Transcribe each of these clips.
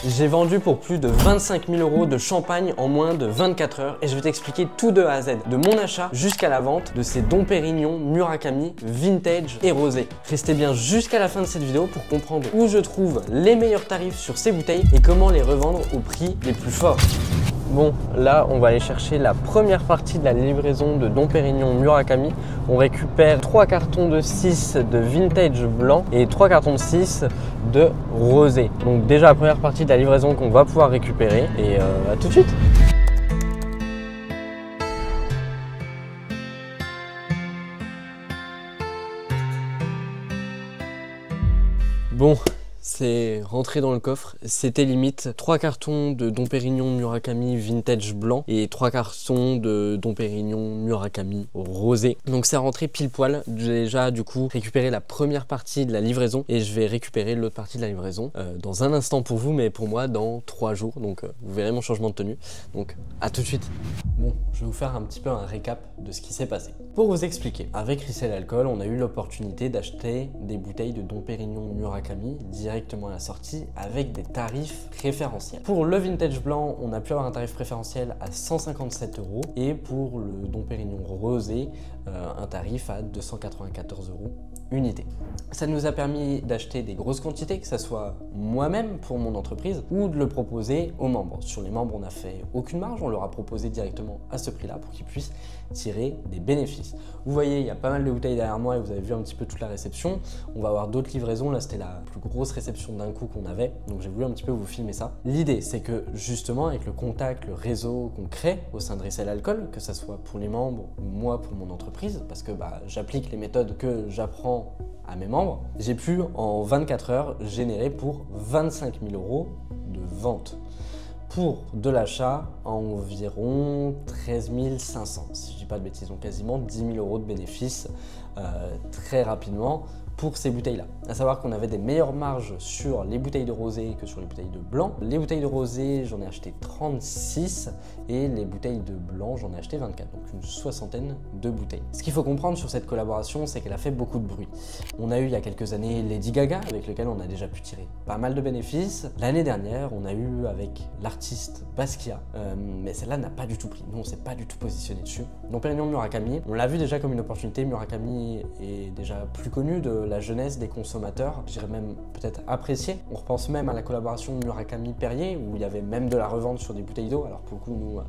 J'ai vendu pour plus de 25 000 € de champagne en moins de 24 heures et je vais t'expliquer tout de A à Z, de mon achat jusqu'à la vente de ces Dom Pérignon, Murakami, Vintage et Rosé. Restez bien jusqu'à la fin de cette vidéo pour comprendre où je trouve les meilleurs tarifs sur ces bouteilles et comment les revendre au prix les plus forts. Bon, là, on va aller chercher la première partie de la livraison de Dom Pérignon Murakami. On récupère 3 cartons de 6 de vintage blanc et 3 cartons de 6 de rosé. Donc déjà, la première partie de la livraison qu'on va pouvoir récupérer. Et à tout de suite. Bon. C'est rentré dans le coffre, c'était limite 3 cartons de Dom Pérignon Murakami vintage blanc et 3 cartons de Dom Pérignon Murakami rosé. Donc c'est rentré pile poil. J'ai déjà du coup récupéré la première partie de la livraison et je vais récupérer l'autre partie de la livraison dans un instant pour vous, mais pour moi dans 3 jours. Donc vous verrez mon changement de tenue. Donc à tout de suite. Bon, je vais vous faire un petit peu un récap de ce qui s'est passé. Pour vous expliquer, avec Resell Alcool, on a eu l'opportunité d'acheter des bouteilles de Dom Pérignon Murakami directement à la sortie avec des tarifs préférentiels. Pour le vintage blanc, on a pu avoir un tarif préférentiel à 157 € et pour le Dom Pérignon rosé, un tarif à 294 € unité. Ça nous a permis d'acheter des grosses quantités, que ce soit moi-même pour mon entreprise ou de le proposer aux membres. Sur les membres, on n'a fait aucune marge, on leur a proposé directement à ce prix-là pour qu'ils puissent tirer des bénéfices. Vous voyez, il y a pas mal de bouteilles derrière moi et vous avez vu un petit peu toute la réception. On va avoir d'autres livraisons. Là, c'était la plus grosse réception d'un coup qu'on avait. Donc, j'ai voulu un petit peu vous filmer ça. L'idée, c'est que justement, avec le contact, le réseau qu'on crée au sein de Resell Alcool, que ce soit pour les membres ou moi pour mon entreprise, parce que j'applique les méthodes que j'apprends à mes membres, j'ai pu en 24 heures générer pour 25 000 € de vente. Pour de l'achat, environ 13 500, si je dis pas de bêtises, donc quasiment 10 000 € de bénéfices très rapidement pour ces bouteilles-là. À savoir qu'on avait des meilleures marges sur les bouteilles de rosé que sur les bouteilles de blanc. Les bouteilles de rosé, j'en ai acheté 36 et les bouteilles de blanc, j'en ai acheté 24, donc une soixantaine de bouteilles. Ce qu'il faut comprendre sur cette collaboration, c'est qu'elle a fait beaucoup de bruit. On a eu il y a quelques années Lady Gaga, avec lequel on a déjà pu tirer pas mal de bénéfices. L'année dernière, on a eu avec l'artiste Basquiat, mais celle-là n'a pas du tout pris. Nous, on s'est pas du tout positionné dessus. Donc Pérignon Murakami, on l'a vu déjà comme une opportunité. Murakami est déjà plus connu de la jeunesse des consommateurs, je dirais même peut-être apprécié. On repense même à la collaboration Murakami-Perrier où il y avait même de la revente sur des bouteilles d'eau. Alors pour le coup, nous,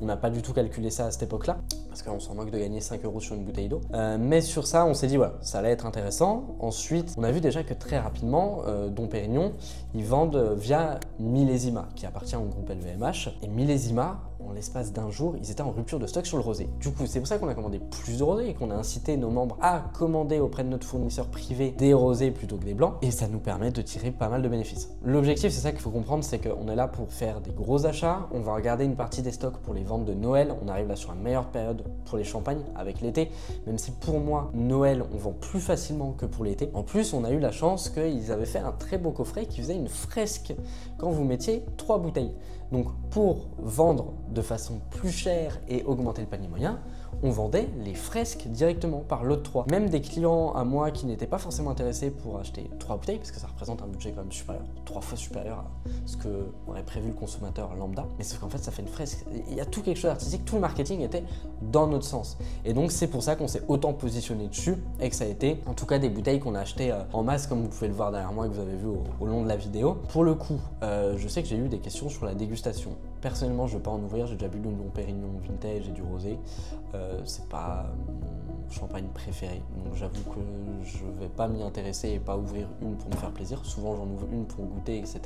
on n'a pas du tout calculé ça à cette époque-là parce qu'on s'en moque de gagner 5 € sur une bouteille d'eau. Mais sur ça, on s'est dit voilà, ça allait être intéressant. Ensuite, on a vu déjà que très rapidement, Dom Pérignon, ils vendent via Millésima qui appartient au groupe LVMH et Millésima, en l'espace d'un jour, ils étaient en rupture de stock sur le rosé. Du coup, c'est pour ça qu'on a commandé plus de rosé et qu'on a incité nos membres à commander auprès de notre fournisseur privé des rosés plutôt que des blancs. Et ça nous permet de tirer pas mal de bénéfices. L'objectif, c'est ça qu'il faut comprendre, c'est qu'on est là pour faire des gros achats. On va regarder une partie des stocks pour les ventes de Noël. On arrive là sur la meilleure période pour les champagnes avec l'été. Même si pour moi, Noël, on vend plus facilement que pour l'été. En plus, on a eu la chance qu'ils avaient fait un très beau coffret qui faisait une fresque quand vous mettiez 3 bouteilles. Donc pour vendre de façon plus chère et augmenter le panier moyen, on vendait les fresques directement par lot de 3. Même des clients à moi qui n'étaient pas forcément intéressés pour acheter 3 bouteilles, parce que ça représente un budget quand même supérieur, 3 fois supérieur à ce que aurait prévu le consommateur lambda. Mais sauf qu'en fait, ça fait une fresque. Il y a tout quelque chose d'artistique, tout le marketing était dans notre sens. Et donc c'est pour ça qu'on s'est autant positionné dessus et que ça a été en tout cas des bouteilles qu'on a achetées en masse, comme vous pouvez le voir derrière moi et que vous avez vu au long de la vidéo. Pour le coup, je sais que j'ai eu des questions sur la dégustation. Personnellement, je ne vais pas en ouvrir, j'ai déjà bu du Dom Pérignon vintage et du rosé. C'est pas mon champagne préféré, donc j'avoue que je vais pas m'y intéresser et pas ouvrir une pour me faire plaisir. Souvent j'en ouvre une pour goûter, etc.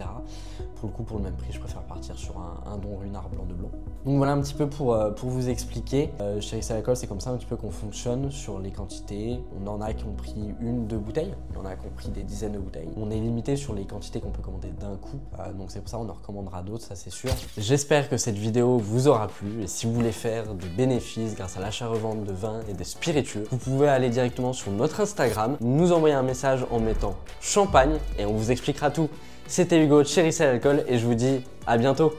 Pour le coup, pour le même prix, je préfère partir sur un Dom Runard blanc de blanc. Donc voilà un petit peu pour vous expliquer. Chez Resell Alcool, c'est comme ça un petit peu qu'on fonctionne sur les quantités. On en a qui ont pris 1-2 bouteilles, il y en a qui ont pris des dizaines de bouteilles. On est limité sur les quantités qu'on peut commander d'un coup, donc c'est pour ça qu'on en recommandera d'autres, ça c'est sûr. J'espère que cette vidéo vous aura plu et si vous voulez faire des bénéfices grâce à l'achat-revente de vin et de spiritueux, vous pouvez aller directement sur notre Instagram, nous envoyer un message en mettant champagne et on vous expliquera tout. C'était Hugo de chez Resell Alcool et je vous dis à bientôt.